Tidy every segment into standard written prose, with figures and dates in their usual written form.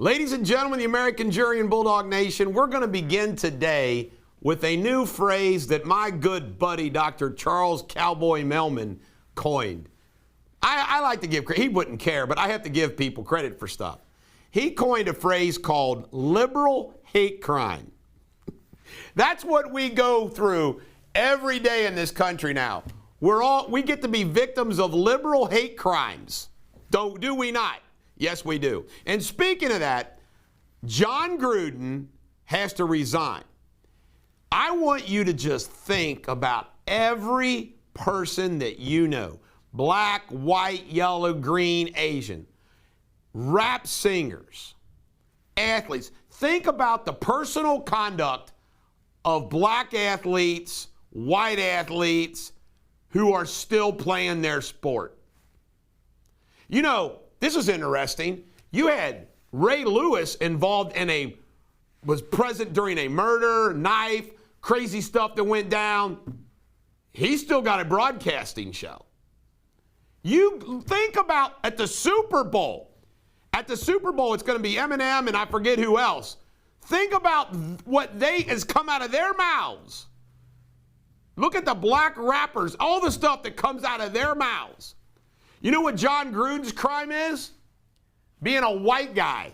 Ladies and gentlemen, the American jury and Bulldog Nation, we're going to begin today with a new phrase that my good buddy, Dr. Charles Cowboy Melman, coined. I like to give credit. He wouldn't care, but I have to give people credit for stuff. He coined a phrase called liberal hate crime. That's what we go through every day in this country now. We get to be victims of liberal hate crimes. Do we not? Yes, we do. And speaking of that, John Gruden has to resign. I want you to just think about every person that you know, black, white, yellow, green, Asian, rap singers, athletes. Think about the personal conduct of black athletes, white athletes who are still playing their sport. You know, this is interesting. You had Ray Lewis involved was present during a murder, knife, crazy stuff that went down. He's still got a broadcasting show. You think about at the Super Bowl. At the Super Bowl, it's going to be Eminem and I forget who else. Think about what has come out of their mouths. Look at the black rappers, all the stuff that comes out of their mouths. You know what John Gruden's crime is? Being a white guy.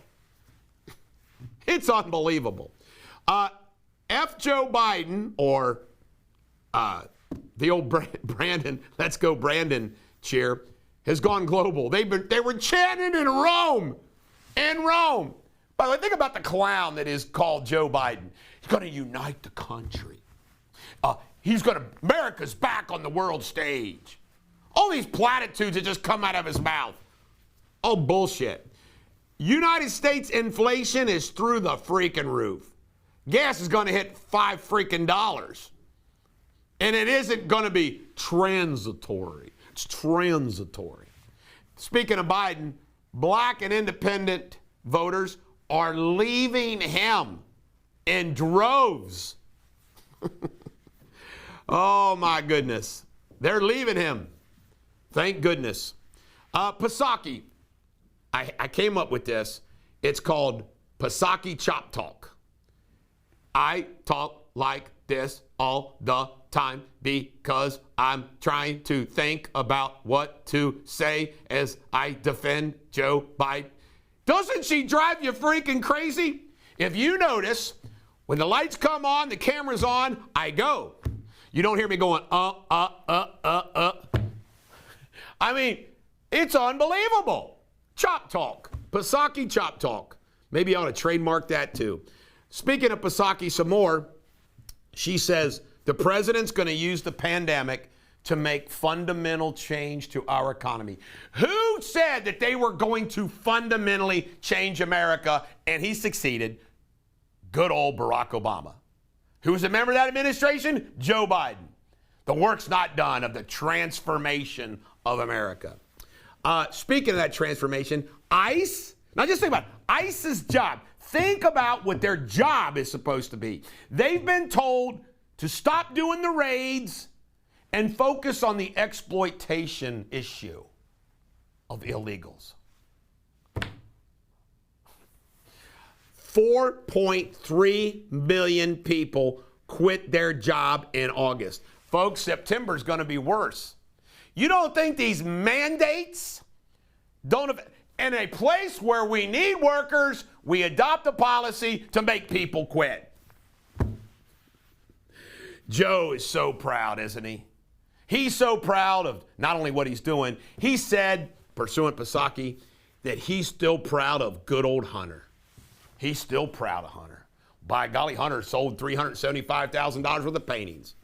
It's unbelievable. F. Joe Biden, or the old Brandon, let's go Brandon cheer, has gone global. They were chanting in Rome. In Rome. By the way, think about the clown that is called Joe Biden. He's going to unite the country. America's back on the world stage. All these platitudes that just come out of his mouth. Oh, bullshit. United States inflation is through the freaking roof. Gas is going to hit $5 freaking. And it isn't going to be transitory. It's transitory. Speaking of Biden, black and independent voters are leaving him in droves. Oh, my goodness. They're leaving him. Thank goodness. Psaki. I came up with this. It's called Psaki Chop Talk. I talk like this all the time because I'm trying to think about what to say as I defend Joe Biden. Doesn't she drive you freaking crazy? If you notice, when the lights come on, the camera's on, I go. You don't hear me going, I mean, it's unbelievable. Chop Talk. Psaki Chop Talk. Maybe I ought to trademark that too. Speaking of Psaki some more, she says the president's going to use the pandemic to make fundamental change to our economy. Who said that they were going to fundamentally change America? And he succeeded. Good old Barack Obama. Who was a member of that administration? Joe Biden. The work's not done of the transformation of America. Speaking of that transformation, ICE, now just think about it. ICE's job. Think about what their job is supposed to be. They've been told to stop doing the raids and focus on the exploitation issue of illegals. 4.3 million people quit their job in August. Folks, September's going to be worse. You don't think these mandates in a place where we need workers, we adopt a policy to make people quit. Joe is so proud, isn't he? He's so proud of not only what he's doing, he said, pursuant Psaki, that he's still proud of good old Hunter. He's still proud of Hunter. By golly, Hunter sold $375,000 worth of paintings.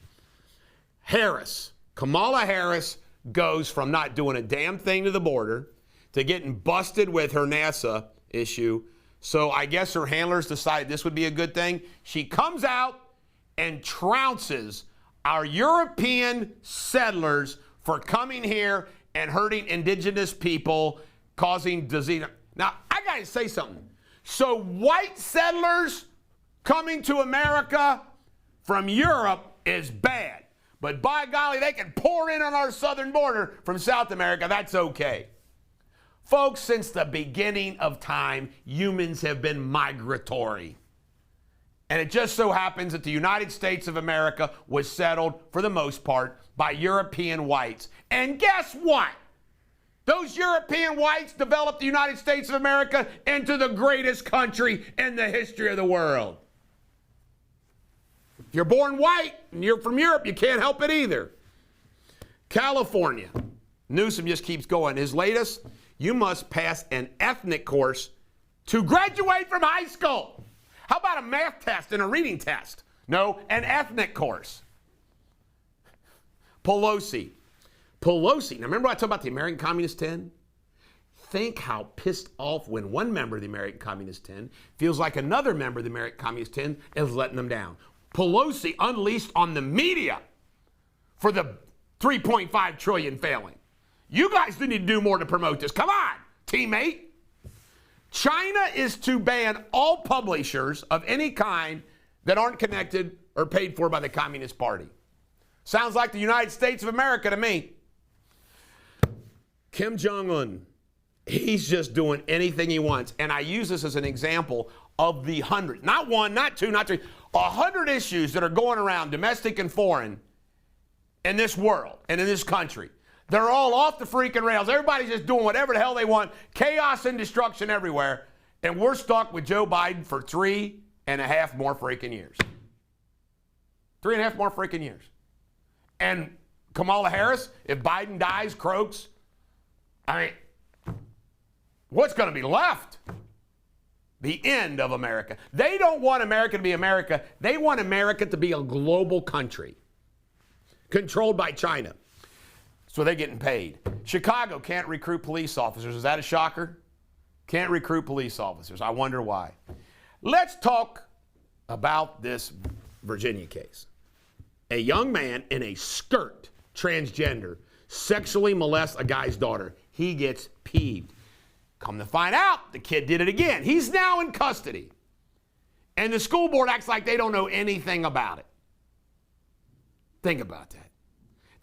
Kamala Harris goes from not doing a damn thing to the border to getting busted with her NASA issue. So I guess her handlers decided this would be a good thing. She comes out and trounces our European settlers for coming here and hurting indigenous people, causing disease. Now, I got to say something. So white settlers coming to America from Europe is bad. But by golly, they can pour in on our southern border from South America. That's okay. Folks, since the beginning of time, humans have been migratory. And it just so happens that the United States of America was settled, for the most part, by European whites. And guess what? Those European whites developed the United States of America into the greatest country in the history of the world. If you're born white and you're from Europe, you can't help it either. California. Newsom just keeps going. His latest, you must pass an ethnic course to graduate from high school. How about a math test and a reading test? No, an ethnic course. Pelosi. Now remember I talked about the American Communist 10? Think how pissed off when one member of the American Communist 10 feels like another member of the American Communist 10 is letting them down. Pelosi unleashed on the media for the 3.5 trillion failing. You guys need to do more to promote this. Come on, teammate. China is to ban all publishers of any kind that aren't connected or paid for by the Communist Party. Sounds like the United States of America to me. Kim Jong-un, he's just doing anything he wants. And I use this as an example of the 100, not one, not two, not three, 100 issues that are going around, domestic and foreign, in this world and in this country. They're all off the freaking rails. Everybody's just doing whatever the hell they want. Chaos and destruction everywhere. And we're stuck with Joe Biden for 3.5 more freaking years. 3.5 more freaking years. And Kamala Harris, if Biden dies, croaks, I mean, what's going to be left? The end of America. They don't want America to be America. They want America to be a global country controlled by China. So they're getting paid. Chicago can't recruit police officers. Is that a shocker? Can't recruit police officers. I wonder why. Let's talk about this Virginia case. A young man in a skirt, transgender, sexually molests a guy's daughter. He gets peeved. Come to find out, the kid did it again. He's now in custody. And the school board acts like they don't know anything about it. Think about that.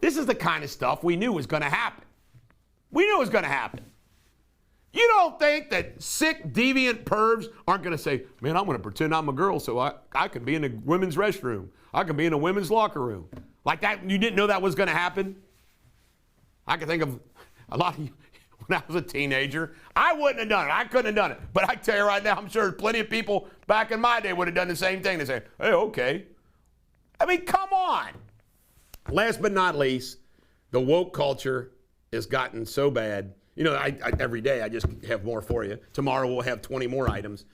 This is the kind of stuff we knew was going to happen. We knew it was going to happen. You don't think that sick, deviant pervs aren't going to say, man, I'm going to pretend I'm a girl so I can be in a women's restroom. I can be in a women's locker room. Like that, you didn't know that was going to happen? I can think of a lot of you, when I was a teenager, I wouldn't have done it. I couldn't have done it. But I tell you right now, I'm sure plenty of people back in my day would have done the same thing. They say, hey, okay. I mean, come on. Last but not least, the woke culture has gotten so bad. You know, every day I just have more for you. Tomorrow we'll have 20 more items.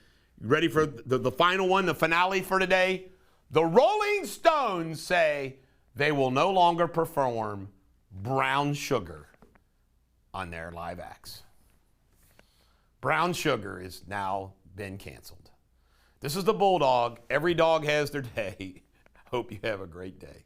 Ready for the final one, the finale for today? The Rolling Stones say they will no longer perform Brown Sugar on their live acts. Brown Sugar has now been canceled. This is the Bulldog. Every dog has their day. Hope you have a great day.